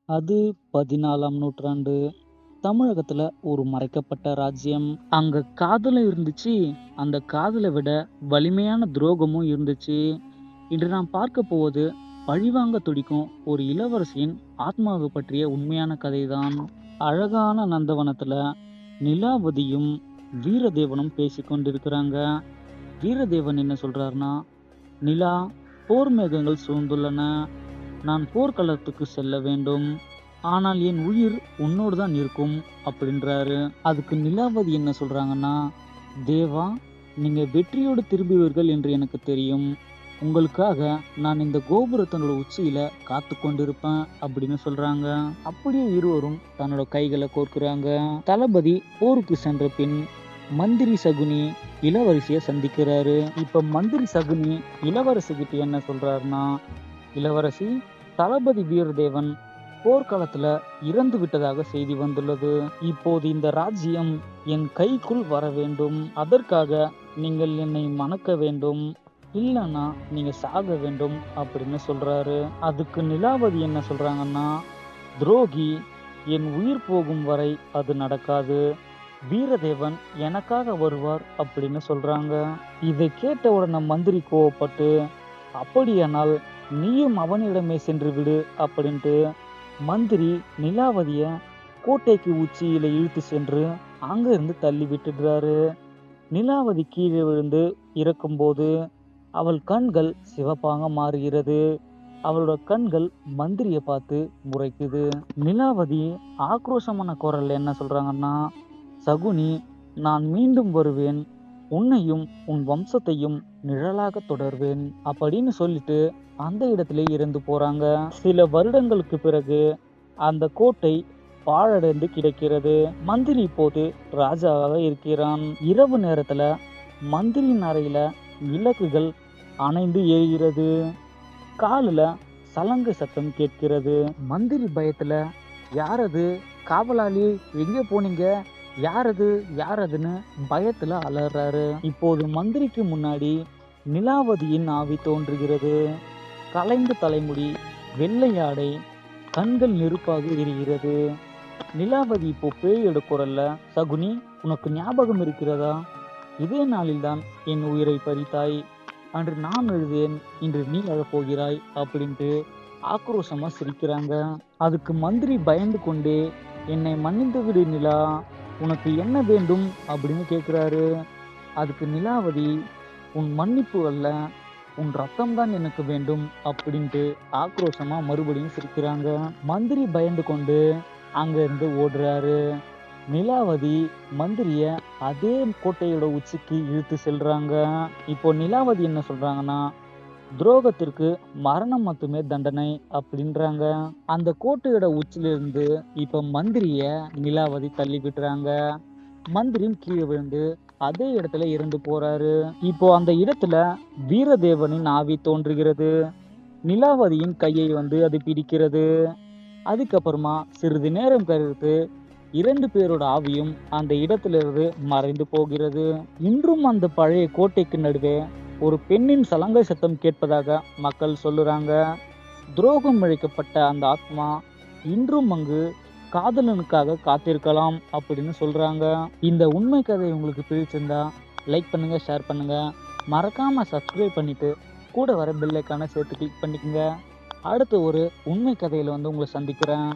அது 14ஆம் நூற்றாண்டு. தமிழகத்துல ஒரு மறைக்கப்பட்ட ராஜ்யம். அங்க காதலும் இருந்துச்சு. அந்த காதல விட வலிமையான துரோகமும் இருந்துச்சு. இன்று நாம் பார்க்க போவது பழிவாங்க துடிக்கும் ஒரு இளவரசியின் ஆத்மாவை பற்றிய உண்மையான கதைதான். அழகான நந்தவனத்துல நிலாவதியும் வீரதேவனும் பேசிக் கொண்டிருக்கிறாங்க. வீரதேவன் என்ன சொல்றாருன்னா, நிலா, போர் மேகங்கள் சூழ்ந்துள்ளன. நான் போர்க்களத்துக்கு செல்ல வேண்டும். ஆனால் என் உயிர் உன்னோடு தான் இருக்கும் அப்படின்றாரு. அதுக்கு நிலாவதி என்ன சொல்றாங்கன்னா, தேவா, நீங்க வெற்றியோடு திரும்புவீர்கள் என்று எனக்கு தெரியும். உங்களுக்காக நான் இந்த கோபுரத்தினோட உச்சியில காத்து கொண்டிருப்பேன் அப்படின்னு சொல்றாங்க. அப்படியே இருவரும் தன்னோட கைகளை கோர்க்கிறாங்க. தளபதி போருக்கு சென்ற பின் மந்திரி சகுனி இளவரசிய சந்திக்கிறாரு. இப்ப மந்திரி சகுனி இளவரசி கிட்ட என்ன சொல்றாருன்னா, இளவரசி, தளபதி வீரதேவன் போர்க்களத்துல இறந்து விட்டதாக செய்தி வந்துள்ளது. இப்போது இந்த ராஜ்யம் என் கைக்குள் வர வேண்டும். அதற்காக நீங்கள் என்னை மணக்க வேண்டும். இல்லைன்னா நீங்க சாக வேண்டும் அப்படின்னு சொல்றாரு. அதுக்கு நிலாவதி என்ன சொல்றாங்கன்னா, துரோகி, என் உயிர் போகும் வரை அது நடக்காது. வீரதேவன் எனக்காக வருவார் அப்படின்னு சொல்றாங்க. இதை கேட்ட உடனே மந்திரி கோவப்பட்டு, அப்படியானால் நீயும் அவனிடமே சென்று விடு அப்படின்ட்டு மந்திரி நிலாவதிய கோட்டைக்கு உச்சியில இழுத்து சென்று அங்க இருந்து தள்ளி விட்டுடுறாரு. நிலாவதி கீழே விழுந்து இறக்கும்போது அவள் கண்கள் சிவப்பாக மாறுகிறது. அவளோட கண்கள் மந்திரிய பார்த்து முறைக்குது. நிலாவதி ஆக்ரோஷமான குரல்ல என்ன சொல்றாங்கன்னா, சகுனி, நான் மீண்டும் வருவேன். உன்னையும் உன் வம்சத்தையும் நிழலாக தொடர்வேன் அப்படின்னு சொல்லிட்டு அந்த இடத்திலே இறந்து போறாங்க. சில வருடங்களுக்கு பிறகு அந்த கோட்டை பாழடைந்து கிடக்கிறது. மந்திரி இப்போது ராஜாவாக இருக்கிறான். இரவு நேரத்துல மந்திரியின் அறையில விளக்குகள் அணைந்து எரிகிறது. காலுல சலங்கை சத்தம் கேட்கிறது. மந்திரி பயத்துல, யாரது, காவலாளி, எங்க போனீங்க, யாரது யாரதுன்னு பயத்துல அலறாரு. இப்போது மந்திரிக்கு முன்னாடி நிலாவதியின் ஆவி தோன்றுகிறது. கலைந்த தலைமுடி, வெள்ளை ஆடை, கண்கள் நெருப்பாக எரிகிறது. நிலாவதி இப்போ பேயோட குரல்ல, சகுனி, உனக்கு ஞாபகம் இருக்கிறதா? இதே நாளில்தான் என் உயிரை பறித்தாய். அன்று நான் எழுதேன், இன்று நீ அழப்போகிறாய் அப்படின்ட்டு ஆக்ரோஷமா சிரிக்கிறாங்க. அதுக்கு மந்திரி பயந்து கொண்டே, என்னை மன்னித்து விடு நிலா, உனக்கு என்ன வேண்டும் அப்படின்னு கேட்கிறாரு. அதுக்கு நிலாவதி, உன் மன்னிப்பு அல்ல, உன் ரத்தம் தான் எனக்கு வேண்டும் அப்படின்ட்டு ஆக்ரோஷமா மறுபடியும் சிரிக்கிறாங்க. மந்திரி பயந்து கொண்டு அங்க இருந்து ஓடுறாரு. நிலாவதி மந்திரிய அதே கோட்டையோட உச்சிக்கு இழுத்து செல்றாங்க. இப்போ நிலாவதி என்ன சொல்றாங்கன்னா, துரோகத்திற்கு மரணம் மட்டுமே தண்டனை அப்படின்றாங்க. அந்த கோட்டையோட உச்சிலிருந்து இப்ப மந்திரிய நிலாவதி தள்ளி விட்டுறாங்க. மந்திரியும் கீழே விழுந்து அதே இடத்துல இறந்து போறாரு. இப்போ அந்த இடத்துல வீரதேவனின் ஆவி தோன்றுகிறது. நிலாவதியின் கையை அது பிடிக்கிறது. அதுக்கப்புறமா சிறிது நேரம் கழித்து 2 பேரோட ஆவியும் அந்த இடத்திலிருந்து மறைந்து போகிறது. இன்றும் அந்த பழைய கோட்டைக்கு நடுவே ஒரு பெண்ணின் சலங்கை சத்தம் கேட்பதாக மக்கள் சொல்லுறாங்க. துரோகம் இழைக்கப்பட்ட அந்த ஆத்மா இன்றும் அங்கு காதலனுக்காக காத்திருக்கலாம் அப்படின்னு சொல்றாங்க. இந்த உண்மை கதை உங்களுக்கு பிடிச்சிருந்தா லைக் பண்ணுங்க, ஷேர் பண்ணுங்க, மறக்காம சப்ஸ்கிரைப் பண்ணிட்டு கூட வர பெல் ஐக்கானை சேர்த்து கிளிக் பண்ணிக்கோங்க. அடுத்து ஒரு உண்மை கதையில உங்களை சந்திக்கிறேன்.